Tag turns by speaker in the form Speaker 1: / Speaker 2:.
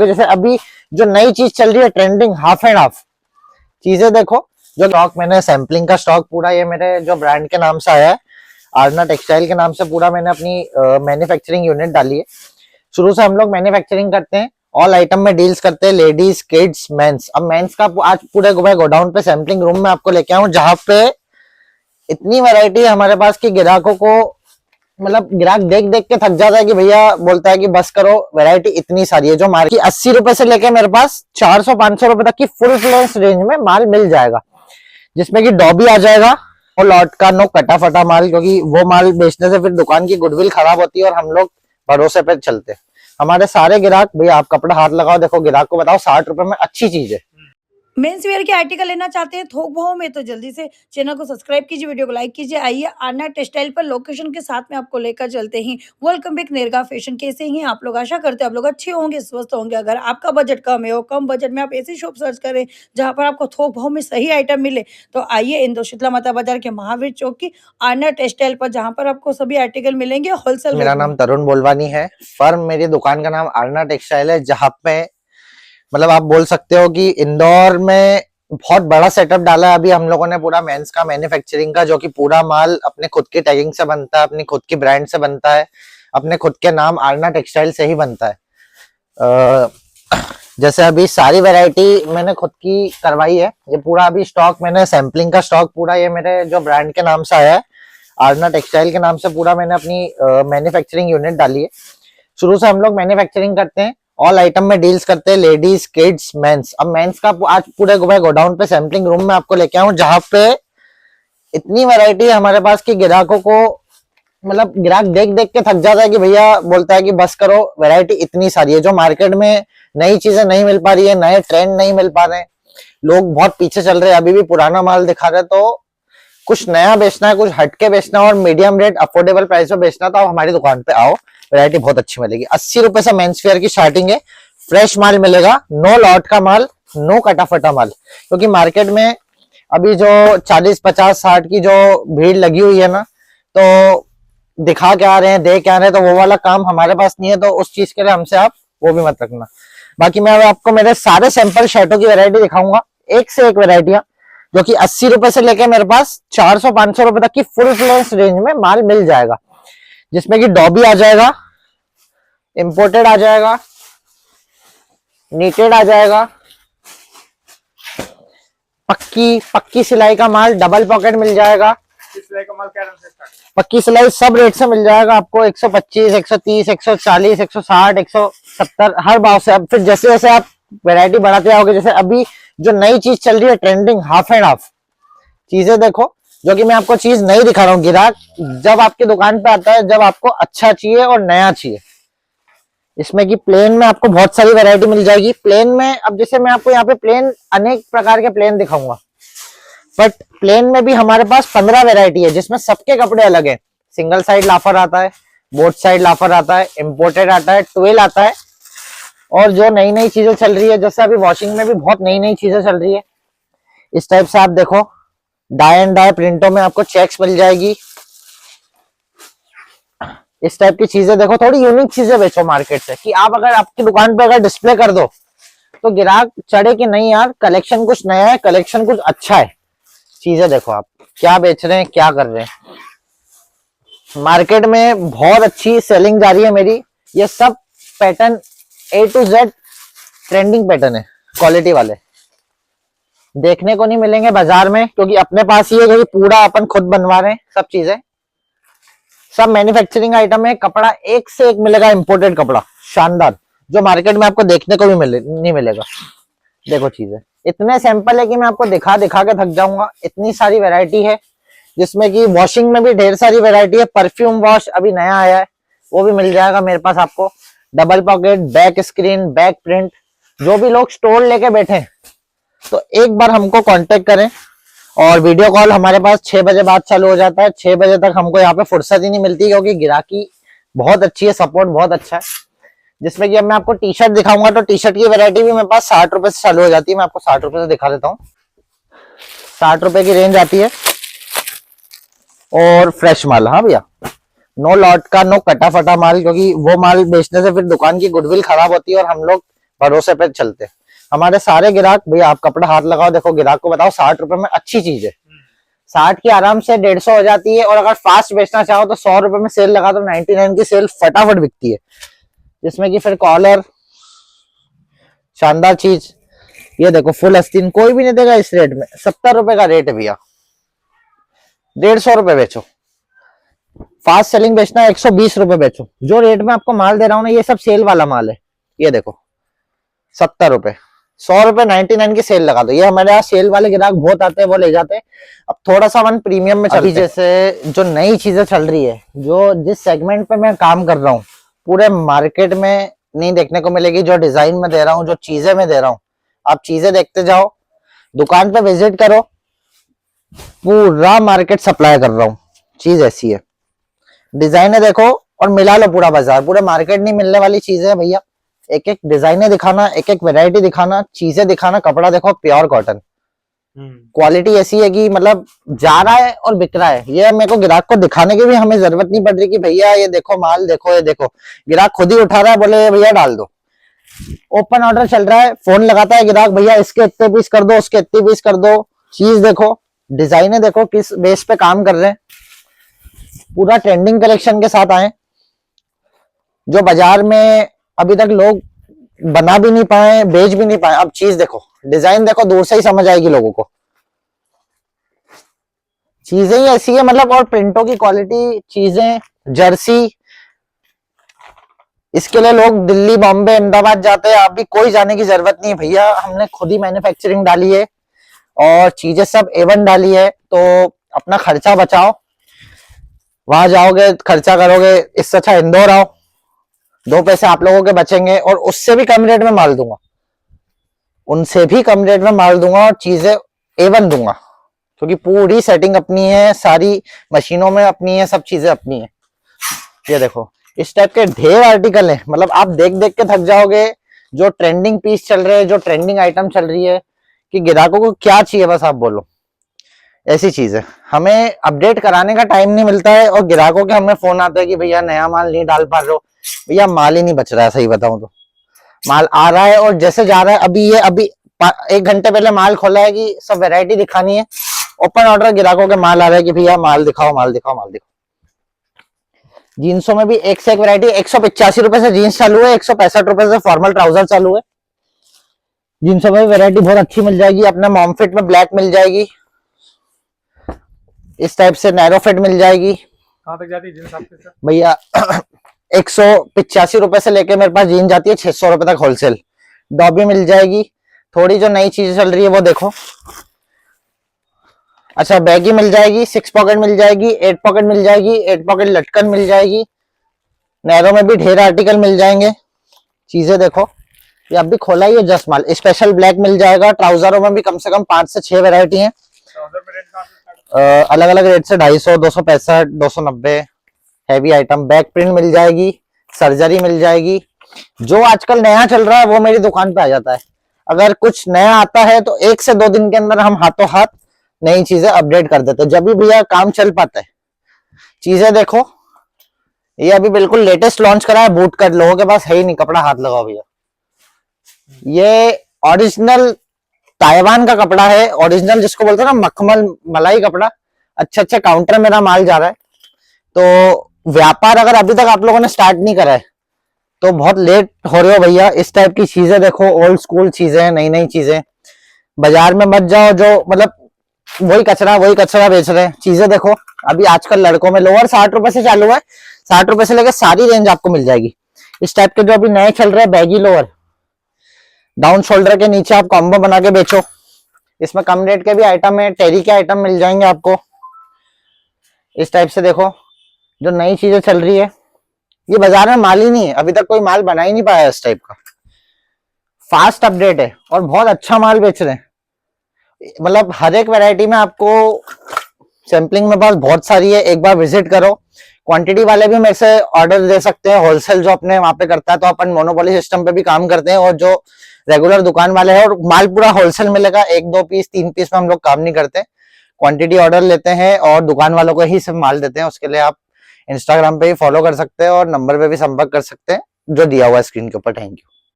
Speaker 1: जैसे अभी जो नई चीज चल रही है ट्रेंडिंग, हाफ एंड हाफ चीजें देखो। जो स्टॉक मैंने सैम्पलिंग का स्टॉक पूरा ये मेरे जो ब्रांड के नाम से आया है, आरना टेक्सटाइल के नाम से पूरा मैंने अपनी मैन्युफैक्चरिंग यूनिट डाली है। शुरू से हम लोग मैन्युफैक्चरिंग करते हैं, ऑल आइटम में डील्स करते हैं, लेडीज, किड्स, मेंस। अब मेंस का आज पूरे गोडाउन पे सैम्पलिंग रूम में आपको लेके आऊं, जहां पे इतनी वैरायटी है हमारे पास कि ग्राहकों को मतलब ग्राहक देख देख के थक जाता है कि भैया बोलता है कि बस करो, वैरायटी इतनी सारी है। जो मार्केट 80 रुपए से लेके मेरे पास 400-500 रुपए तक की फुल फ्लेंस रेंज में माल मिल जाएगा, जिसमें कि डॉबी आ जाएगा और लॉट का, नो कटा फटा माल, क्योंकि वो माल बेचने से फिर दुकान की गुडविल खराब होती है और हम लोग भरोसे पे चलते हैं। हमारे सारे ग्राहक, भैया आप कपड़ा हाथ लगाओ, देखो ग्राहक को बताओ 60 रुपए में अच्छी चीज है।
Speaker 2: मेंस वेयर के आर्टिकल लेना चाहते हैं थोक भाव में, तो जल्दी से चैनल को सब्सक्राइब कीजिए, वीडियो को लाइक कीजिए। आइए आरना टेक्सटाइल पर लोकेशन के साथ में आपको लेकर चलते हैं। वेलकम बैक नेरगा फैशन। कैसे हैं आप लोग? आशा करते हैं आप लोग अच्छे होंगे, स्वस्थ होंगे। अगर आपका बजट कम है और कम बजट में आप ऐसी शॉप सर्च करें जहां पर आपको थोक भाव में सही आइटम मिले, तो आइए इंदौर शीतला माता बाजार के महावीर चौक की आरना टेक्सटाइल पर, जहां पर आपको सभी आर्टिकल मिलेंगे होलसेल।
Speaker 1: मेरा नाम तरुण बोलवानी है, फर्म मेरी दुकान का नाम आरना टेक्सटाइल है, जहां पे मतलब आप बोल सकते हो कि इंदौर में बहुत बड़ा सेटअप डाला है अभी हम लोगों ने पूरा मेंस का मैन्युफैक्चरिंग का, जो कि पूरा माल अपने खुद की टैगिंग से बनता है, अपनी खुद की ब्रांड से बनता है, अपने खुद के नाम आरना टेक्सटाइल से ही बनता है। जैसे अभी सारी वैरायटी मैंने खुद की करवाई है। ये पूरा अभी स्टॉक मैंने सैम्पलिंग का स्टॉक पूरा ये मेरे जो ब्रांड के नाम से आया है, आरना टेक्सटाइल के नाम से पूरा मैंने अपनी मैन्युफैक्चरिंग यूनिट डाली है। शुरू से हम लोग मैन्युफैक्चरिंग करते हैं, ऑल आइटम में डील्स करते हैं, लेडीज, किड्स, मेंस। अब मेंस का आज पूरे गोडाउन पे सैम्पलिंग रूम में आपको लेके आऊं, जहां पे इतनी वैरायटी है हमारे पास कि ग्राहकों को मतलब ग्राहक देख देख के थक जाता है कि भैया बोलता है कि बस करो, वैरायटी इतनी सारी है। जो मार्केट में नई चीजें नहीं मिल पा रही है, नए ट्रेंड नहीं मिल पा रहे हैं, लोग बहुत पीछे चल रहे हैं, अभी भी पुराना माल दिखा रहे। तो कुछ नया बेचना है, कुछ हटके बेचना है और मीडियम रेट अफोर्डेबल प्राइस में बेचना, तो आप हमारी दुकान पे आओ, वैरायटी बहुत अच्छी मिलेगी। 80 रुपए से मेंस वेयर की स्टार्टिंग है, फ्रेश माल मिलेगा, नो लॉट का माल, नो कटा फटा माल। क्योंकि मार्केट में अभी जो 40, 50, 60 की जो भीड़ लगी हुई है ना, तो दिखा क्या रहे हैं, दे क्या रहे हैं, तो वो वाला काम हमारे पास नहीं है। तो उस चीज के लिए हमसे आप वो भी मत रखना। बाकी मैं आपको मेरे सारे सैंपल शर्टों की वैरायटी दिखाऊंगा, एक से एक वैरायटियां, जो कि 80 रुपए से लेके मेरे पास 400-500 रुपए तक की फुल फ्लेंस रेंज में माल मिल जाएगा, जिसमें कि डॉबी आ जाएगा, इंपोर्टेड आ जाएगा, नीटेड आ जाएगा, पक्की सिलाई का माल, डबल पॉकेट मिल जाएगा।
Speaker 3: सिलाई का माल क्या रेट से स्टार्ट है?
Speaker 1: पक्की सिलाई सब रेट से मिल जाएगा आपको, 125, 130, 140, 160, 170 हर भाव से। अब फिर जैसे जैसे आप वैरायटी बढ़ाते आओगे, जैसे अभी जो नई चीज चल रही है ट्रेंडिंग, हाफ एंड हाफ चीजें देखो, जो कि मैं आपको चीज नहीं दिखा रहा हूँ। ग्राहक जब आपकी दुकान पे आता है, जब आपको अच्छा चाहिए और नया चाहिए। इसमें कि प्लेन में आपको बहुत सारी वैरायटी मिल जाएगी। प्लेन में अब जैसे मैं आपको यहाँ पे प्लेन, अनेक प्रकार के प्लेन दिखाऊंगा, बट प्लेन में भी हमारे पास 15 वैरायटी है, जिसमें सबके कपड़े अलग है। सिंगल साइड लाफर आता है, बोथ साइड लाफर आता है, इम्पोर्टेड आता है, ट्वेल आता है, और जो नई नई चीजें चल रही है, जैसे अभी वॉशिंग में भी बहुत नई नई चीजें चल रही है। इस टाइप से आप देखो, डाई एंड डाई प्रिंटों में आपको चेक्स मिल जाएगी। इस टाइप की चीजें देखो, थोड़ी यूनिक चीजें बेचो मार्केट से, कि आप अगर आपकी दुकान पे अगर डिस्प्ले कर दो तो ग्राहक चढ़े कि नहीं यार, कलेक्शन कुछ नया है, कलेक्शन कुछ अच्छा है। चीजें देखो आप क्या बेच रहे हैं, क्या कर रहे हैं। मार्केट में बहुत अच्छी सेलिंग जा रही है मेरी। ये सब pattern A to Z trending pattern है, क्वालिटी वाले देखने को नहीं मिलेंगे बाजार में, क्योंकि अपने पास ही है, क्योंकि पूरा अपन खुद बनवा रहे हैं सब चीजें। सब मैन्युफैक्चरिंग आइटम है, कपड़ा एक से एक मिलेगा, इंपोर्टेड कपड़ा शानदार, जो मार्केट में आपको देखने को भी नहीं मिलेगा। देखो चीजें इतने सैंपल है कि मैं आपको दिखा दिखा के थक जाऊंगा, इतनी सारी वैरायटी है, जिसमें कि वॉशिंग में भी ढेर सारी वैरायटी है। परफ्यूम वॉश अभी नया आया है, वो भी मिल जाएगा मेरे पास आपको। Double pocket, back screen, back print. जो भी लोग स्टोर लेके बैठे तो एक बार हमको कांटेक्ट करें, और वीडियो कॉल हमारे पास 6 बजे बाद चालू हो जाता है। 6 बजे तक हमको यहाँ पे फुर्सत ही नहीं मिलती, क्योंकि गिराकी बहुत अच्छी है, सपोर्ट बहुत अच्छा है। जिसमें कि अब मैं आपको टी शर्ट दिखाऊंगा, तो टी शर्ट की वैरायटी भी मेरे पास 60 रुपए से चालू हो जाती है। मैं आपको 60 रुपए से दिखा देता हूँ। 60 रुपए की रेंज आती है, और फ्रेश माल। हाँ भैया, नो लॉट का, नो कटा फटा माल, क्योंकि वो माल बेचने से फिर दुकान की गुडविल खराब होती है और हम लोग भरोसे पे चलते हैं हमारे सारे ग्राहक। भैया आप कपड़ा हाथ लगाओ, देखो ग्राहक को बताओ 60 रुपए में अच्छी चीज है, 60 की आराम से 150 हो जाती है। और अगर फास्ट बेचना चाहो तो 100 रुपए में सेल लगा दो, 99 की सेल फटाफट बिकती है। जिसमें कि फिर कॉलर, शानदार चीज, ये देखो फुल आस्तीन, कोई भी नहीं देगा इस रेट में। 70 रुपए का रेट है भैया, 150 रुपए बेचो। फास्ट सेलिंग बेचना है 120 रुपए बेचो। जो रेट में आपको माल दे रहा हूं ना, ये सब सेल वाला माल है। ये देखो 70 रुपए, 100 रुपए 99 की सेल लगा दो। ये हमारे यहाँ सेल वाले ग्राहक बहुत आते हैं, वो ले जाते हैं। अब थोड़ा सा अपन प्रीमियम में चलते हैं। जैसे जो नई चीजें चल रही है, जो जिस सेगमेंट पे मैं काम कर रहा हूँ, पूरे मार्केट में नहीं देखने को मिलेगी। जो डिजाइन में दे रहा हूँ, जो चीजें मैं दे रहा हूँ, आप चीजें देखते जाओ, दुकान पे विजिट करो, पूरा मार्केट सप्लाई कर रहा हूँ। चीज ऐसी है, डिजाइने देखो और मिला लो पूरा बाजार। पूरे मार्केट नहीं मिलने वाली चीजें है भैया। एक एक डिजाइने दिखाना, एक एक वैरायटी दिखाना, चीजें दिखाना। कपड़ा देखो प्योर कॉटन, क्वालिटी ऐसी है कि मतलब जा रहा है और बिक रहा है। ये मेरे को ग्राहक को दिखाने की भी हमें जरूरत नहीं पड़ रही कि भैया ये देखो माल देखो, ये देखो। ग्राहक खुद ही उठा रहा है, बोले भैया डाल दो। ओपन ऑर्डर चल रहा है, फोन लगाता है ग्राहक, भैया इसके इतने पीस कर दो, उसके इतने पीस कर दो। चीज देखो, डिजाइने देखो, किस बेस पे काम कर रहे हैं। पूरा ट्रेंडिंग कलेक्शन के साथ आए, जो बाजार में अभी तक लोग बना भी नहीं पाए, बेच भी नहीं पाए। अब चीज देखो, डिजाइन देखो, दूर से ही समझ आएगी लोगों को। चीजें ही ऐसी है मतलब, और प्रिंटों की क्वालिटी, चीजें, जर्सी, इसके लिए लोग दिल्ली, बॉम्बे, अहमदाबाद जाते हैं। अभी कोई जाने की जरूरत नहीं है भैया, हमने खुद ही मैन्युफैक्चरिंग डाली है और चीजें सब A1 डाली है। तो अपना खर्चा बचाओ, वहां जाओगे खर्चा करोगे, इससे अच्छा इंदौर आओ, 2 पैसे आप लोगों के बचेंगे। और उससे भी कम रेट में माल दूंगा, उनसे भी कम रेट में माल दूंगा और चीजें A1 दूंगा, क्योंकि पूरी सेटिंग अपनी है, सारी मशीनों में अपनी है, सब चीजें अपनी है। ये देखो इस टाइप के ढेर आर्टिकल है, मतलब आप देख देख के थक जाओगे। जो ट्रेंडिंग पीस चल रहे हैं, जो ट्रेंडिंग आइटम चल रही है, कि ग्राहकों को क्या चाहिए बस आप बोलो, ऐसी चीज है। हमें अपडेट कराने का टाइम नहीं मिलता है और ग्राहकों के हमें फोन आता है कि भैया नया माल नहीं डाल पा रहे हो। भैया माल ही नहीं बच रहा है, सही बताऊं तो माल आ रहा है और जैसे जा रहा है। अभी 1 घंटे पहले माल खोला है कि सब वैरायटी दिखानी है। ओपन ऑर्डर ग्राहकों के माल आ रहा है कि भैया माल दिखाओ, माल दिखाओ, माल दिखाओ। जींसों में भी एक से एक वैरायटी। 185 रुपए से जीन्स चालू है, 165 रुपए से फॉर्मल ट्राउजर चालू है। जींसों में वैरायटी बहुत अच्छी मिल जाएगी। अपने मॉम फिट में ब्लैक मिल जाएगी, इस टाइप से नैरो फिट मिल जाएगी।
Speaker 3: कहाँ तक जाती है जींस आपके सर?
Speaker 1: भैया 185 रुपए से लेके मेरे पास जीन जाती है 600 रुपए तक होलसेल। डॉबी मिल जाएगी। थोड़ी जो नई चीजें चल रही है वो देखो। अच्छा बैगी मिल जाएगी, 6 पॉकेट मिल जाएगी, 8 पॉकेट मिल जाएगी, 8 पॉकेट लटकन मिल जाएगी। नैरो में भी ढेर आर्टिकल मिल जाएंगे। चीजें देखो, ये अब भी खोला ही है जस्ट माल। स्पेशल ब्लैक मिल जाएगा। ट्राउजरों में भी कम से कम 5 से 6 वैरायटी है।
Speaker 3: ट्राउजर में रेट कहाँ से स्टार्ट?
Speaker 1: अलग अलग रेट से 250, 265, 290। हैवी आइटम बैक प्रिंट मिल जाएगी, सर्जरी मिल जाएगी। जो आजकल नया चल रहा है वो मेरी दुकान पे आ जाता है। अगर कुछ नया आता है तो 1 से 2 दिन के अंदर हम हाथों हाथ नई चीजें अपडेट कर देते हैं, जब भी भैया काम चल पाता है। चीजें देखो, ये अभी बिल्कुल लेटेस्ट लॉन्च करा है। बूट कट लोगों के पास है ही नहीं, कपड़ा हाथ लगाओ भैया। ये ओरिजिनल ताइवान का कपड़ा है, ओरिजिनल जिसको बोलते हैं ना मखमल मलाई कपड़ा। अच्छे काउंटर मेरा माल जा रहा है। तो व्यापार अगर अभी तक आप लोगों ने स्टार्ट नहीं करा है तो बहुत लेट हो रहे हो भैया। इस टाइप की चीजें देखो, ओल्ड स्कूल चीजें, नई नई चीजें। बाजार में मत जाओ जो मतलब वही कचरा बेच रहे हैं। चीजें देखो, अभी आजकल लड़कों में लोअर 60 रुपए से चालू है। 60 रुपए से लेकर सारी रेंज आपको मिल जाएगी। इस टाइप के जो अभी नए चल रहे हैं बैगी लोअर, डाउन शोल्डर के नीचे आप कॉम्बो बना के बेचो। इसमें कम रेट के भी आइटम है, टेरी के आइटम मिल जाएंगे आपको। इस टाइप से देखो, जो नई चीजें चल रही है। ये बाजार में माल ही नहीं है, अभी तक कोई माल बना ही नहीं पाया इस टाइप का। फास्ट अपडेट है और बहुत अच्छा माल बेच रहे हैं। मतलब हर एक वैरायटी में आपको सैम्पलिंग में पास बहुत सारी है, एक बार विजिट करो। क्वांटिटी वाले भी मेरे से ऑर्डर दे सकते हैं, होलसेल जो अपने वहां पे करता है। तो अपन मोनोपोली सिस्टम पे भी काम करते हैं। और जो रेगुलर दुकान वाले हैं, और माल पूरा होलसेल मिलेगा, 1-2 पीस 3 पीस में हम लोग काम नहीं करते। क्वांटिटी ऑर्डर लेते हैं और दुकान वालों को ही सिर्फ माल देते हैं। उसके लिए आप इंस्टाग्राम पे ही फॉलो कर सकते हैं और नंबर पे भी संपर्क कर सकते हैं जो दिया हुआ है स्क्रीन के ऊपर। Thank you.